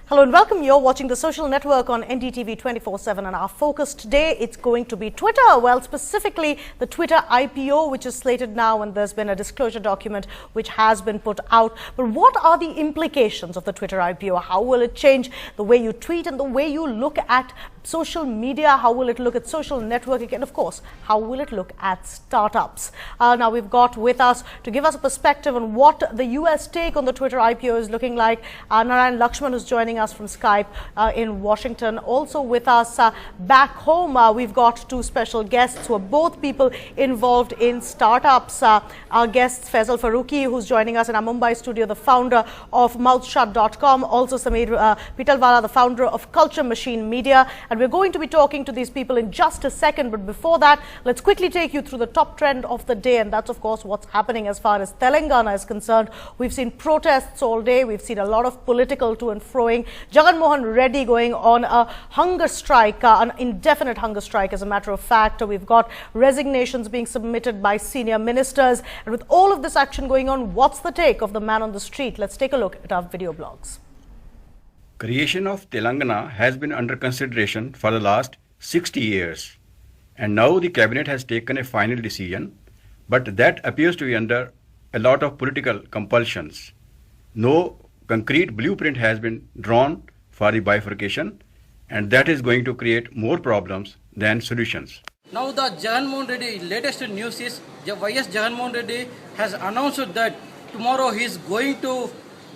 Hello and welcome. You're watching The Social Network on NDTV 24/7, and our focus today, it's going to be Twitter. Well, specifically the Twitter IPO, which is slated now, and there's been a disclosure document which has been put out. But what are the implications of the Twitter IPO? How will it change the way you tweet and the way you look at social media? How will it look at social networking? And of course, how will it look at startups? Now we've got with us to give us a perspective on what the US take on the Twitter IPO is looking like, Narayan Lakshman, who's joining us from Skype in Washington. Also with us back home, we've got two special guests who are both people involved in startups. Our guests, Faisal Farooqi, who's joining us in our Mumbai studio, the founder of mouthshut.com. Also Sameer Pitalwala, the founder of Culture Machine Media. And we're going to be talking to these people in just a second. But before that, let's quickly take you through the top trend of the day. And that's, of course, what's happening as far as Telangana is concerned. We've seen protests all day. We've seen a lot of political to and froing. Jagan Mohan Reddy going on a hunger strike, an indefinite hunger strike, as a matter of fact. We've got resignations being submitted by senior ministers. And with all of this action going on, what's the take of the man on the street? Let's take a look at our video blogs. Creation of Telangana has been under consideration for the last 60 years, and now the cabinet has taken a final decision, but that appears to be under a lot of political compulsions. No concrete blueprint has been drawn for the bifurcation, and that is going to create more problems than solutions. Now the Jagan Mohan Reddy, latest news is YS Jagan Mohan Reddy has announced that tomorrow he is going to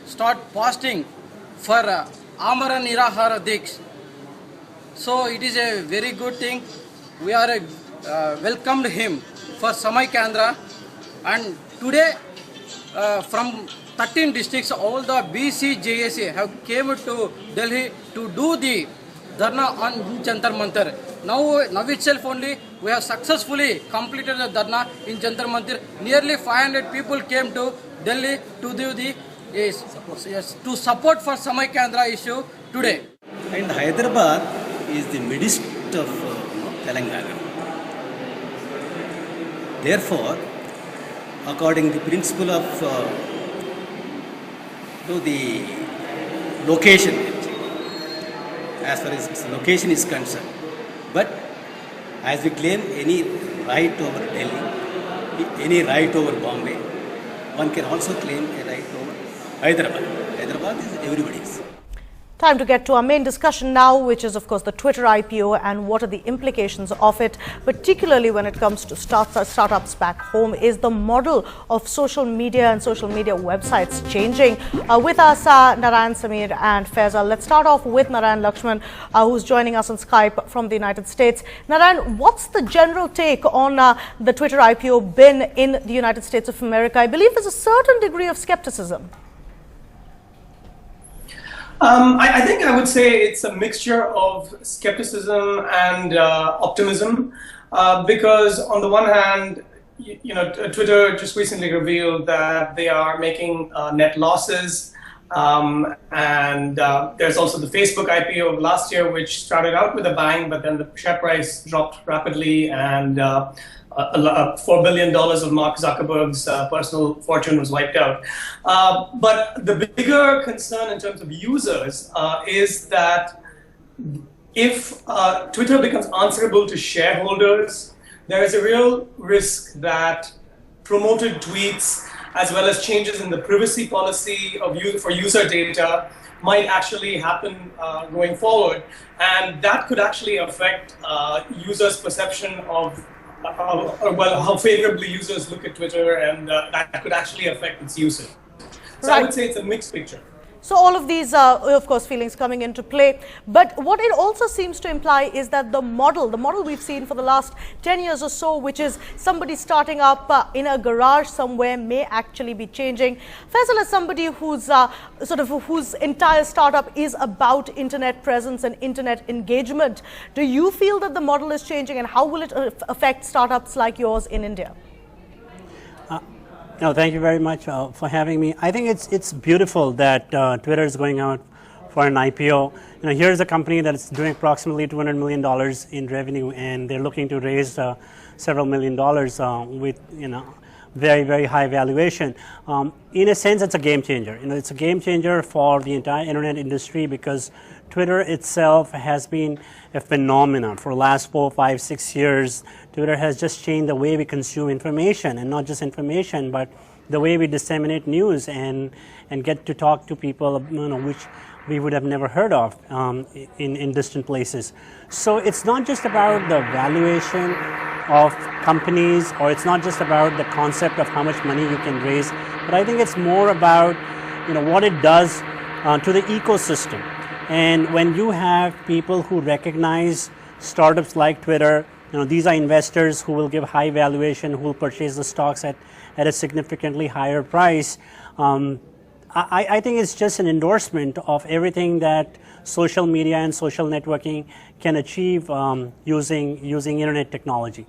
start fasting for Amara Nirahara Diks. So it is a very good thing. We are welcomed him for Samay Kendra, and today from 13 districts, all the BCJSA have came to Delhi to do the Dharna on Jantar Mantar. Now itself only we have successfully completed the Dharna in Jantar Mantar. Nearly 500 people came to Delhi to do the to support for Samay Kendra issue today. And Hyderabad is the midst of Telangana. Therefore, according to the principle of the location, as far as its location is concerned, but as we claim any right over Delhi, any right over Bombay, one can also claim a right over Hyderabad. Hyderabad is everybody's. Time to get to our main discussion now, which is, of course, the Twitter IPO and what are the implications of it, particularly when it comes to startups back home. Is the model of social media and social media websites changing? With us, Narayan, Sameer and Faisal. Let's start off with Narayan Lakshman, who's joining us on Skype from the United States. Narayan, what's the general take on the Twitter IPO been in the United States of America? I believe there's a certain degree of skepticism. I think I would say it's a mixture of skepticism and optimism, because on the one hand, Twitter just recently revealed that they are making net losses, and there's also the Facebook IPO of last year, which started out with a bang, but then the share price dropped rapidly, and $4 billion of Mark Zuckerberg's personal fortune was wiped out. But the bigger concern in terms of users is that if Twitter becomes answerable to shareholders, there is a real risk that promoted tweets, as well as changes in the privacy policy for user data, might actually happen going forward. And that could actually affect users' perception of how favorably users look at Twitter, and that could actually affect its usage. So right. I would say it's a mixed picture. So all of these, of course, feelings coming into play. But what it also seems to imply is that the model we've seen for the last 10 years or so, which is somebody starting up in a garage somewhere, may actually be changing. Faisal, as somebody who's whose entire startup is about internet presence and internet engagement, do you feel that the model is changing, and how will it affect startups like yours in India? No, thank you very much for having me. I think it's beautiful that Twitter is going out for an IPO. Here's a company that's doing approximately $200 million in revenue, and they're looking to raise several $1 million with very, very high valuation. In a sense, it's a game changer. It's a game changer for the entire internet industry because Twitter itself has been a phenomenon for the last 4, 5, 6 years. Twitter has just changed the way we consume information, and not just information, but the way we disseminate news and get to talk to people, which we would have never heard of in distant places. So it's not just about the valuation of companies, or it's not just about the concept of how much money you can raise, but I think it's more about what it does to the ecosystem. And when you have people who recognize startups like Twitter, these are investors who will give high valuation, who will purchase the stocks at a significantly higher price. I think it's just an endorsement of everything that social media and social networking can achieve using internet technology.